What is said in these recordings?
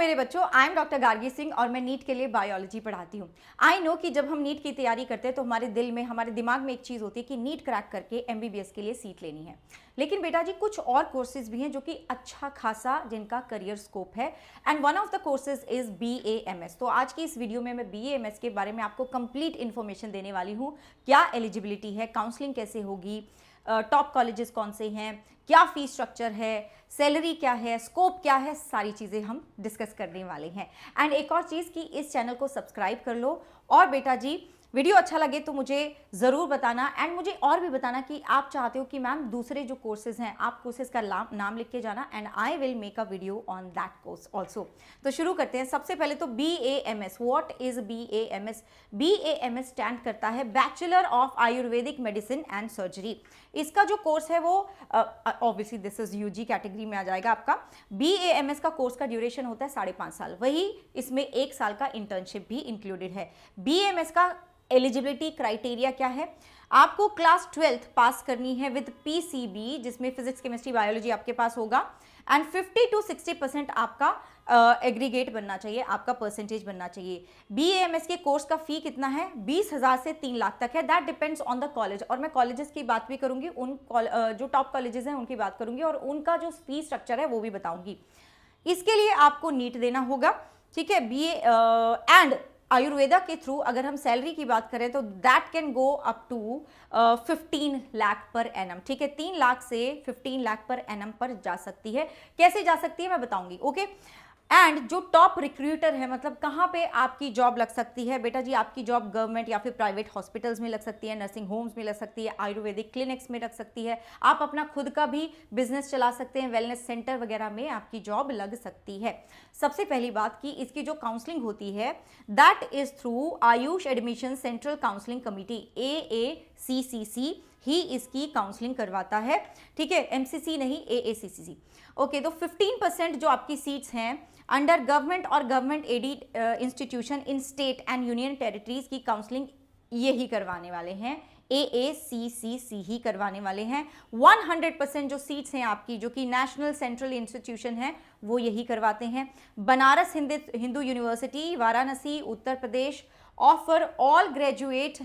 मेरे बच्चों, I am doctor Gargi Singh और मैं नीट के लिए बायोलॉजी पढ़ाती हूँ। आई नो कि जब हम नीट की तैयारी करते हैं तो हमारे दिल में, हमारे दिमाग में एक चीज़ होती है कि नीट क्रैक करके एमबीबीएस के लिए सीट लेनी है। लेकिन बेटा जी कुछ और कोर्सेज भी हैं जो कि अच्छा खासा जिनका करियर स्कोप है, and one of the courses is BAMS। तो आज की इस वीडियो में मैं BAMS के बारे में आपको कंप्लीट इन्फॉर्मेशन देने वाली हूँ। क्या एलिजिबिलिटी है, काउंसलिंग कैसे होगी, टॉप कॉलेजेस कौन से हैं, क्या फीस स्ट्रक्चर है, सैलरी क्या है, स्कोप क्या है, सारी चीज़ें हम डिस्कस करने वाले हैं। एंड एक और चीज़ कि इस चैनल को सब्सक्राइब कर लो, और बेटा जी वीडियो अच्छा लगे तो मुझे ज़रूर बताना, एंड मुझे और भी बताना कि आप चाहते हो कि मैम दूसरे जो कोर्सेज हैं आप कोर्सेज का नाम लिख के जाना, and I will make a video on that course also. तो शुरू करते हैं। सबसे पहले तो BAMS, what is BAMS? BAMS stand करता है bachelor of Ayurvedic medicine and surgery. इसका जो कोर्स है वो obviously this is UG category में आ जाएगा आपका। BAMS का कोर्स का ड्यूरेशन होता है 5.5 साल, वही इसमें 1 साल का इंटर्नशिप भी इंक्लूडेड है। BAMS का एलिजिबिलिटी क्राइटेरिया क्या है? आपको क्लास 12th पास करनी है विद PCB, जिसमें फिजिक्स, केमिस्ट्री, बायोलॉजी आपके पास होगा, एंड 50 to 60% आपका एग्रीगेट बनना चाहिए, आपका परसेंटेज बनना चाहिए। BAMS के कोर्स का फी कितना है? 20,000 से 3 लाख तक है। That depends on the college, और मैं कॉलेजेस की बात भी करूंगी, उन जो टॉप कॉलेजेस हैं उनकी बात करूंगी, और उनका जो फी स्ट्रक्चर है वो भी बताऊंगी। इसके लिए आपको नीट देना होगा, ठीक है। एंड आयुर्वेदा के थ्रू अगर हम सैलरी की बात करें तो that can go up to 15 lakh per annum, ठीक है। 3 लाख से 15 लाख पर एनम पर जा सकती है। कैसे जा सकती है मैं बताऊंगी, ओके। एंड जो टॉप रिक्रूटर है, मतलब कहाँ पे आपकी जॉब लग सकती है बेटा जी? आपकी जॉब गवर्नमेंट या फिर प्राइवेट हॉस्पिटल्स में लग सकती है, नर्सिंग होम्स में लग सकती है, आयुर्वेदिक क्लिनिक्स में लग सकती है, आप अपना खुद का भी बिजनेस चला सकते हैं, वेलनेस सेंटर वगैरह में आपकी जॉब लग सकती है। सबसे पहली बात कि इसकी जो काउंसलिंग होती है that is through Ayush admission central counselling committee, AACCC ही इसकी काउंसलिंग करवाता है, ठीक है। MCC नहीं, AACCC, ओके। तो 15% जो आपकी सीट्स हैं अंडर गवर्नमेंट और government aided institution in state and union territories की काउंसलिंग ये ही करवाने वाले हैं, AACCC ही करवाने वाले हैं। 100% जो सीट्स हैं आपकी, जो कि नेशनल सेंट्रल इंस्टीट्यूशन है, वो यही करवाते हैं। Banaras Hindu university Varanasi Uttar Pradesh offer all graduate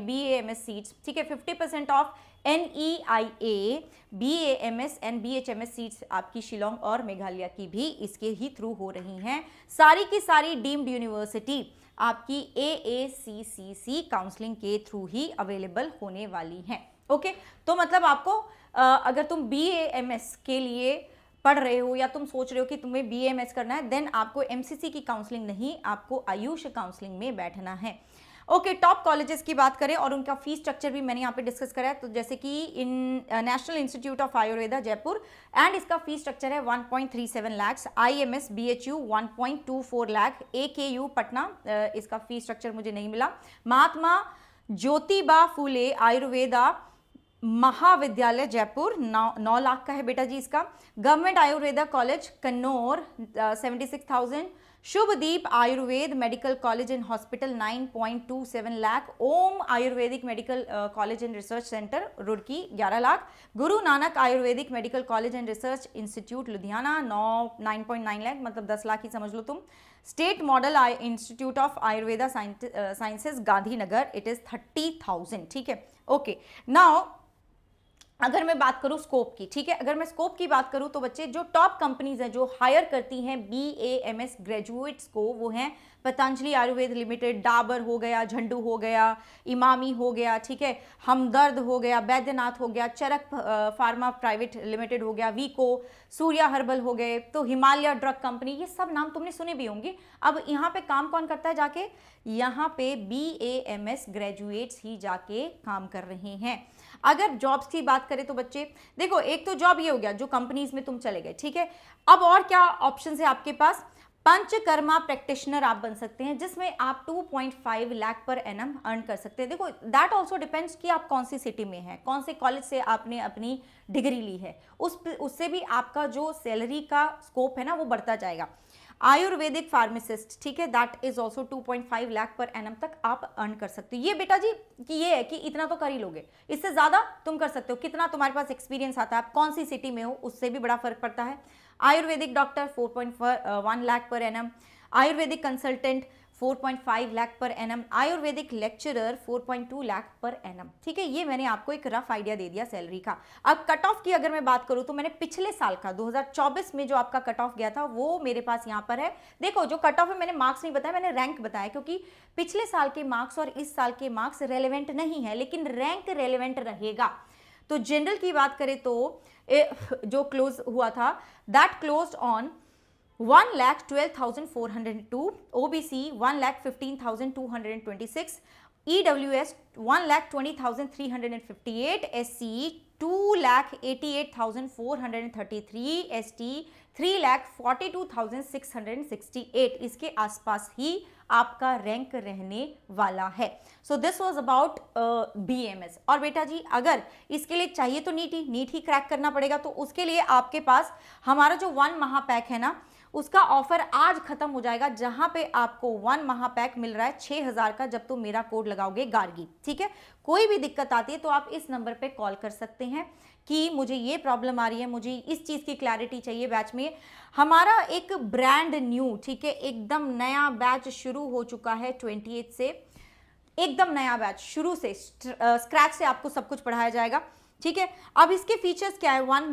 BAMS seats, ठीक है। 50% of NEIA BAMS and BHMS seats आपकी शिलोंग और मेघालय की भी इसके ही थ्रू हो रही हैं। सारी की सारी डीम्ड यूनिवर्सिटी आपकी AACCC काउंसलिंग के थ्रू ही अवेलेबल होने वाली हैं, ओके। तो मतलब आपको अगर तुम BAMS के लिए पढ़ रहे हो या तुम सोच रहे हो कि तुम्हें BAMS करना है, देन आपको MCC की काउंसलिंग नहीं, आपको आयुष काउंसलिंग में बैठना है, ओके। टॉप कॉलेजेस की बात करें और उनका फीस स्ट्रक्चर भी मैंने यहाँ पे डिस्कस करा है। तो जैसे कि इन national institute of Ayurveda Jaipur, and इसका फीस स्ट्रक्चर है 1.37 lakh, IMS BHU 1.24 lakh, AKU Patna इसका फीस स्ट्रक्चर मुझे नहीं मिला, महात्मा ज्योतिबा फूले आयुर्वेदा महाविद्यालय जयपुर 9 लाख का है बेटा जी इसका। Government Ayurveda college Kannur 76,000, Shubhdeep Ayurveda medical college and hospital 9.27 lakh, Om Ayurvedic medical college and research centre Roorkee 11 lakh, Guru Nanak Ayurvedic medical college and research institute Ludhiana 9.9 lakh, मतलब 10 लाख ही समझ लो तुम। State model institute of Ayurveda sciences Gandhinagar, it is 30,000, ठीक है, ओके। नाउ अगर मैं बात करूं स्कोप की, ठीक है, अगर मैं स्कोप की बात करूं तो बच्चे जो टॉप कंपनीज हैं जो हायर करती हैं BAMS ग्रेजुएट्स को, वो हैं पतंजलि आयुर्वेद लिमिटेड, डाबर हो गया, झंडू हो गया, इमामी हो गया, ठीक है, हमदर्द हो गया, बैद्यनाथ हो गया, चरक फार्मा प्राइवेट लिमिटेड हो गया, वीको, सूर्या हर्बल हो गए, तो हिमालय ड्रग कंपनी, ये सब नाम तुमने सुने भी होंगे। अब यहाँ पे काम कौन करता है जाके? यहाँ पे BAMS ग्रेजुएट्स ही जाके काम कर रहे हैं। अगर जॉब्स की बात करें तो बच्चे देखो, एक तो जॉब ये हो गया जो कंपनीज में तुम चले गए, ठीक है। अब और क्या ऑप्शन है आपके पास? पंचकर्मा प्रैक्टिशनर आप बन सकते हैं, जिसमें आप 2.5 लाख पर एनम अर्न कर सकते हैं। देखो दैट ऑल्सो डिपेंड्स कि आप कौन सी सिटी में हैं, कौन से कॉलेज से आपने अपनी डिग्री ली है, उससे भी आपका जो सैलरी का स्कोप है ना वो बढ़ता जाएगा। आयुर्वेदिक फार्मासिस्ट, ठीक है, that is also 2.5 lakh per annum तक आप अर्न कर सकते हो। ये बेटा जी कि ये है कि इतना तो कर ही लोगे, इससे ज्यादा तुम कर सकते हो, कितना तुम्हारे पास एक्सपीरियंस आता है, आप कौन सी सिटी में हो उससे भी बड़ा फर्क पड़ता है। Ayurvedic doctor 4.1 lakh per annum, Ayurvedic consultant 4.5 lakh per annum, Ayurvedic lecturer 4.2 lakh per annum. ठीक है, ये मैंने आपको एक रफ आइडिया दे दिया सैलरी का। अब कट ऑफ की अगर मैं बात करूं तो मैंने पिछले साल का 2024 में जो आपका कट ऑफ गया था वो मेरे पास यहाँ पर है। देखो जो कट ऑफ है, मैंने मार्क्स नहीं बताया, मैंने रैंक बताया, क्योंकि पिछले साल के मार्क्स और इस साल के मार्क्स रेलिवेंट नहीं है, लेकिन रैंक रेलिवेंट रहेगा। तो जनरल की बात करें तो जो क्लोज हुआ था that closed on 1,12,402, OBC 1,15,226, EWS 1,20,358, SC 2,88,433, ST 3,42,668। इसके आसपास ही आपका रैंक रहने वाला है। So this was about BAMS। और बेटा जी अगर इसके लिए चाहिए तो नीट ही क्रैक करना पड़ेगा, तो उसके लिए आपके पास हमारा जो 1 महापैक है ना, उसका ऑफर आज खत्म हो जाएगा, जहां पे आपको 1 महापैक मिल रहा है 6,000 का, जब तुम मेरा कोड लगाओगे गार्गी। ठीक है, कोई भी दिक्कत आती है तो आप इस नंबर पे कॉल कर सकते हैं कि मुझे ये प्रॉब्लम आ रही है, मुझे इस चीज की क्लैरिटी चाहिए बैच में। हमारा एक ब्रांड न्यू, ठीक है, एकदम नया बैच शुरू हो चुका है 28 से, एकदम नया बैच शुरू से स्क्रैच से आपको सब कुछ पढ़ाया जाएगा। ठीक है, अब इसके फीचर्स क्या है 1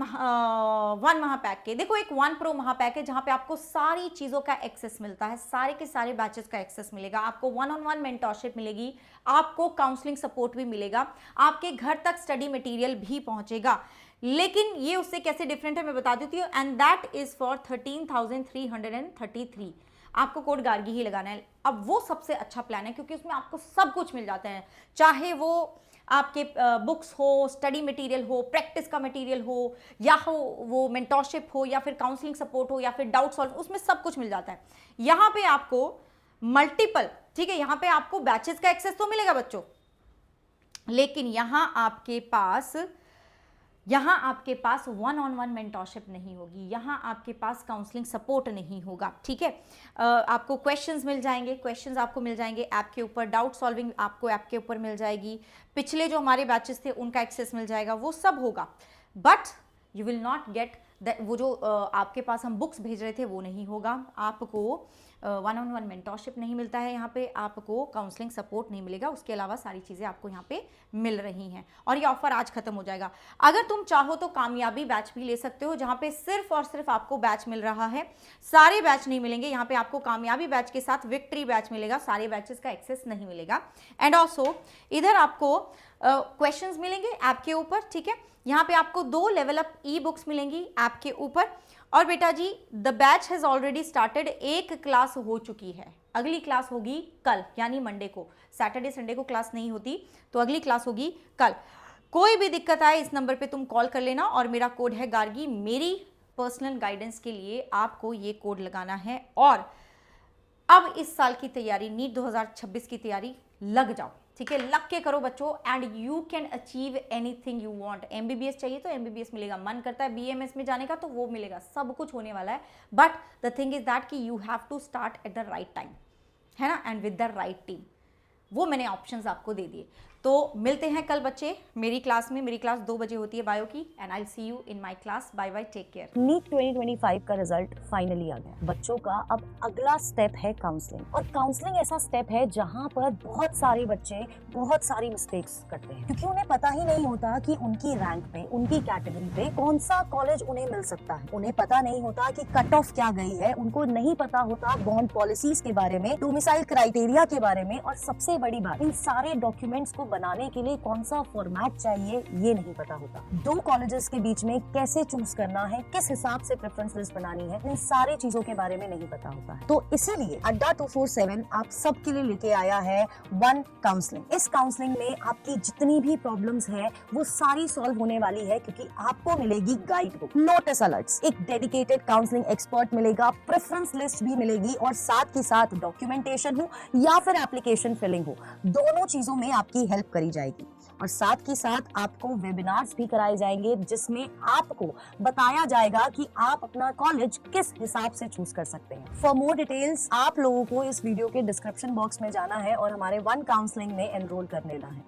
महापैक के। देखो एक 1 प्रो महापैक है जहां पे आपको सारी चीजों का एक्सेस मिलता है, सारे के सारे बैचेस का एक्सेस मिलेगा, आपको 1-on-1 मेंटरशिप मिलेगी, आपको काउंसलिंग सपोर्ट भी मिलेगा, आपके घर तक स्टडी मटेरियल भी पहुंचेगा। लेकिन ये उससे कैसे डिफरेंट है मैं बता देती हूँ, एंड दैट इज फॉर 13,333। आपको कोड गार्गी ही लगाना है। अब वो सबसे अच्छा प्लान है क्योंकि उसमें आपको सब कुछ मिल जाता है, चाहे वो आपके बुक्स हो, स्टडी मटेरियल हो, प्रैक्टिस का मटेरियल हो, या हो वो मेंटरशिप हो, या फिर काउंसलिंग सपोर्ट हो, या फिर डाउट सॉल्व, उसमें सब कुछ मिल जाता है। यहाँ पे आपको मल्टीपल, ठीक है, यहाँ पे आपको बैचेस का एक्सेस तो मिलेगा बच्चों, लेकिन यहाँ आपके पास 1-on-1 मेंटरशिप नहीं होगी, यहाँ आपके पास काउंसलिंग सपोर्ट नहीं होगा। ठीक है, आपको क्वेश्चंस मिल जाएंगे, ऐप के ऊपर, डाउट सॉल्विंग आपको ऐप के ऊपर मिल जाएगी, पिछले जो हमारे बैचेस थे उनका एक्सेस मिल जाएगा, वो सब होगा। But you will not gate वो जो आपके पास हम बुक्स भेज रहे थे वो नहीं होगा, आपको 1-on-1 मेंटरशिप नहीं मिलता है, यहाँ पे आपको काउंसलिंग सपोर्ट नहीं मिलेगा, उसके अलावा सारी चीज़ें आपको यहाँ पे मिल रही हैं। और ये ऑफर आज खत्म हो जाएगा। अगर तुम चाहो तो कामयाबी बैच भी ले सकते हो, जहाँ पे सिर्फ और सिर्फ आपको बैच मिल रहा है, सारे बैच नहीं मिलेंगे, यहाँ पे आपको कामयाबी बैच के साथ विक्ट्री बैच मिलेगा, सारे बैचेस का एक्सेस नहीं मिलेगा। एंड ऑल्सो इधर आपको क्वेश्चंस मिलेंगे ऐप के ऊपर। ठीक है, यहाँ पे आपको 2 लेवल अप ई बुक्स मिलेंगी ऐप के ऊपर। और बेटा जी the batch has already started, एक क्लास हो चुकी है, अगली क्लास होगी कल यानी मंडे को, सैटरडे संडे को क्लास नहीं होती, तो अगली क्लास होगी कल। कोई भी दिक्कत आए इस नंबर पे तुम कॉल कर लेना, और मेरा कोड है गार्गी। मेरी पर्सनल गाइडेंस के लिए आपको ये कोड लगाना है। और अब इस साल की तैयारी, नीट 2026 की तैयारी लग जाओ, ठीक है, लग के करो बच्चों, and you can achieve anything you want. MBBS चाहिए तो MBBS मिलेगा, मन करता है BAMS में जाने का तो वो मिलेगा, सब कुछ होने वाला है। But the thing is that कि you have to start at the right time, है ना, and with the right team. वो मैंने ऑप्शंस आपको दे दिए। तो मिलते हैं कल बच्चे मेरी क्लास में, मेरी क्लास 2 बजे होती है बायो की, and I see you in my class. Bye bye, take care. NEET 2025 का रिजल्ट फाइनली आ गया। बच्चों का अब अगला स्टेप है काउंसलिंग, और काउंसलिंग ऐसा स्टेप है जहां पर बहुत सारे बच्चे बहुत सारी मिस्टेक्स करते हैं, क्योंकि उन्हें पता ही नहीं होता कि उनकी रैंक पे, उनकी कैटेगरी पे कौन सा कॉलेज उन्हें मिल सकता है। उन्हें पता नहीं होता कि कट ऑफ क्या गई है, उनको नहीं पता होता बॉन्ड पॉलिसीज के बारे में, डोमिसाइल क्राइटेरिया के बारे में, और सबसे बड़ी बात, इन सारे डॉक्यूमेंट्स को बनाने के लिए कौन सा फॉर्मेट चाहिए ये नहीं पता होता। 2 कॉलेजेस के बीच में कैसे चूज करना है, किस हिसाब से प्रेफरेंस लिस्ट बनानी है, इन सारी चीजों के बारे में नहीं पता होता है। तो इसीलिए अड्डा 247 आप सबके लिए लेके आया है 1 काउंसलिंग। इस काउंसलिंग में आपकी जितनी भी प्रॉब्लम्स है वो सारी सॉल्व होने वाली है, क्योंकि आपको मिलेगी गाइड बुक, नोटिस अलर्ट्स, एक डेडिकेटेड काउंसलिंग एक्सपर्ट मिलेगा, प्रेफरेंस लिस्ट भी मिलेगी, और साथ ही साथ डॉक्यूमेंटेशन हो या फिर एप्लीकेशन फिलिंग हो, दोनों चीजों में आपकी हेल्प करी जाएगी। और साथ ही साथ आपको वेबिनार्स भी कराए जाएंगे, जिसमें आपको बताया जाएगा कि आप अपना कॉलेज किस हिसाब से चूज कर सकते हैं। फॉर मोर डिटेल्स आप लोगों को इस वीडियो के डिस्क्रिप्शन बॉक्स में जाना है और हमारे 1 काउंसलिंग में एनरोल कर लेना है।